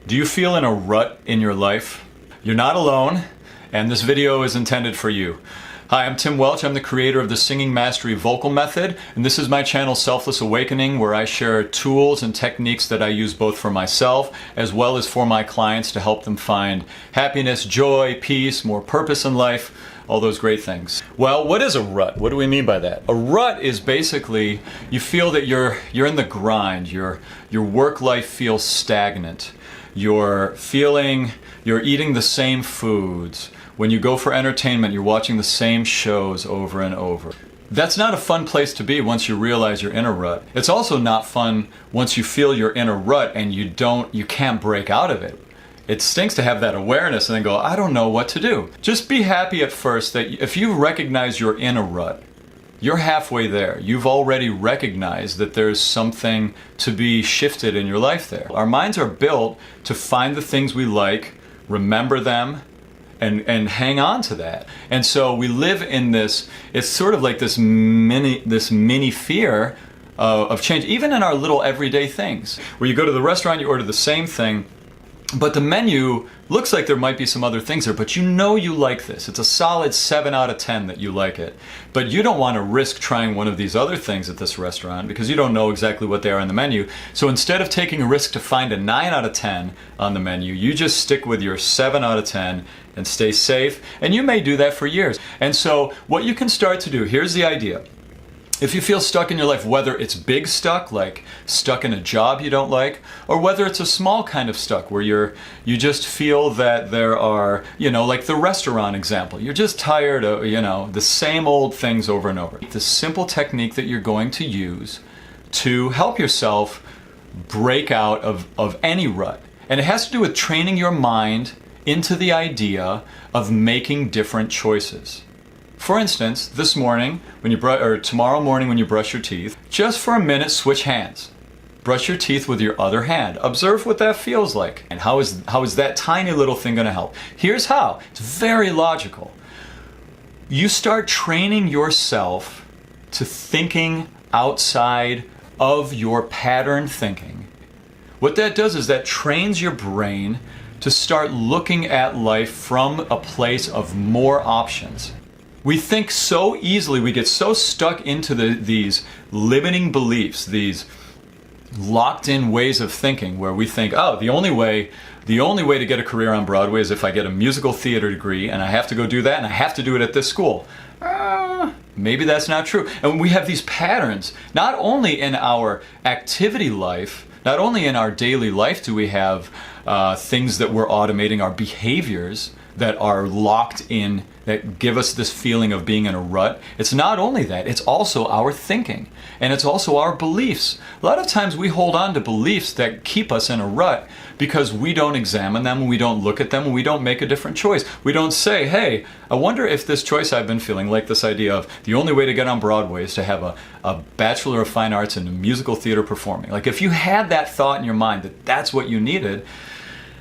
Do you feel in a rut in your life? You're not alone, and this video is intended for you. Hi, I'm Tim Welch. I'm the creator of the Singing Mastery Vocal Method, and this is my channel Selfless Awakening, where I share tools and techniques that I use both for myself as well as for my clients to help them find happiness, joy, peace, more purpose in life, all those great things. Well, what is a rut? What do we mean by that? A rut is basically you feel that you're in the grind, your work life feels stagnant. You're eating the same foods. When you go for entertainment, you're watching the same shows over and over. That's not a fun place to be once you realize you're in a rut. It's also not fun once you feel you're in a rut and you can't break out of it. It stinks to have that awareness and then go, I don't know what to do. Just be happy at first that if you recognize you're in a rut, you're halfway there. You've already recognized that there's something to be shifted in your life there. Our minds are built to find the things we like, remember them, and hang on to that. And so we live in this, it's sort of like this mini fear of change, even in our little everyday things. Where you go to the restaurant, you order the same thing, but the menu looks like there might be some other things there, but you know you like this. It's a solid 7 out of 10 that you like it. But you don't want to risk trying one of these other things at this restaurant because you don't know exactly what they are on the menu. So instead of taking a risk to find a 9 out of 10 on the menu, you just stick with your 7 out of 10 and stay safe. And you may do that for years. And so what you can start to do, here's the idea. If you feel stuck in your life, whether it's big stuck, like stuck in a job you don't like, or whether it's a small kind of stuck where you just feel that there are, like the restaurant example, you're just tired of, the same old things over and over. The simple technique that you're going to use to help yourself break out of any rut. And it has to do with training your mind into the idea of making different choices. For instance, this morning, tomorrow morning when you brush your teeth, just for a minute switch hands. Brush your teeth with your other hand. Observe what that feels like. And how is that tiny little thing going to help? Here's how. It's very logical. You start training yourself to thinking outside of your pattern thinking. What that does is that trains your brain to start looking at life from a place of more options. We think so easily, we get so stuck into these limiting beliefs, these locked in ways of thinking where we think, oh, the only way to get a career on Broadway is if I get a musical theater degree and I have to go do that and I have to do it at this school. Maybe that's not true. And we have these patterns, not only in our activity life, not only in our daily life do we have things that we're automating, our behaviors that are locked in, that give us this feeling of being in a rut. It's not only that, it's also our thinking. And it's also our beliefs. A lot of times we hold on to beliefs that keep us in a rut because we don't examine them, we don't look at them, we don't make a different choice. We don't say, hey, I wonder if this choice I've been feeling, like this idea of the only way to get on Broadway is to have a Bachelor of Fine Arts in musical theater performing. Like if you had that thought in your mind that that's what you needed,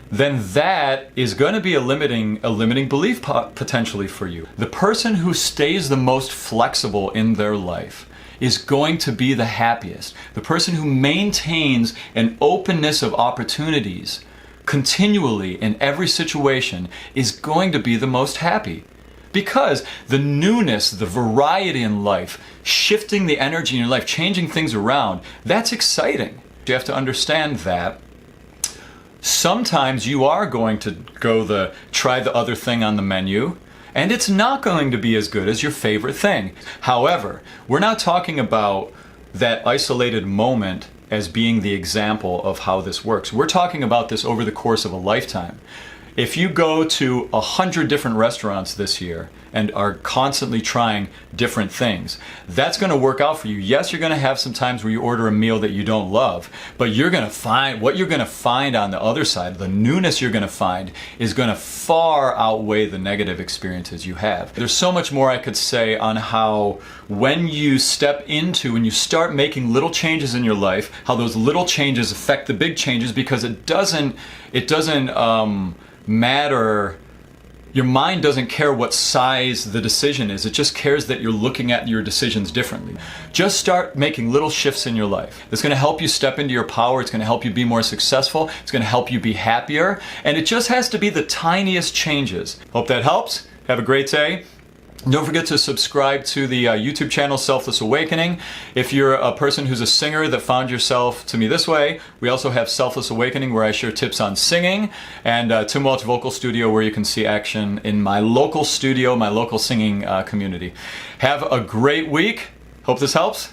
then that is going to be a limiting belief potentially for you. The person who stays the most flexible in their life is going to be the happiest. The person who maintains an openness of opportunities continually in every situation is going to be the most happy. Because the newness, the variety in life, shifting the energy in your life, changing things around, that's exciting. You have to understand that sometimes you are going to try the other thing on the menu, and it's not going to be as good as your favorite thing. However, we're not talking about that isolated moment as being the example of how this works. We're talking about this over the course of a lifetime. If you go to 100 different restaurants this year and are constantly trying different things, that's going to work out for you. Yes, you're going to have some times where you order a meal that you don't love, but you're going to find what you're going to find on the other side, the newness you're going to find is going to far outweigh the negative experiences you have. There's so much more I could say on how when you start making little changes in your life, how those little changes affect the big changes, because it doesn't matter Your mind doesn't care what size the decision is. It just cares that you're looking at your decisions differently. Just start making little shifts in your life. It's going to help you step into your power. It's going to help you be more successful. It's going to help you be happier. And it just has to be the tiniest changes. Hope that helps. Have a great day. Don't forget to subscribe to the YouTube channel Selfless Awakening. If you're a person who's a singer that found yourself to me this way, we also have Selfless Awakening where I share tips on singing, and Tim Welch Vocal Studio where you can see action in my local studio, my local singing community. Have a great week. Hope this helps.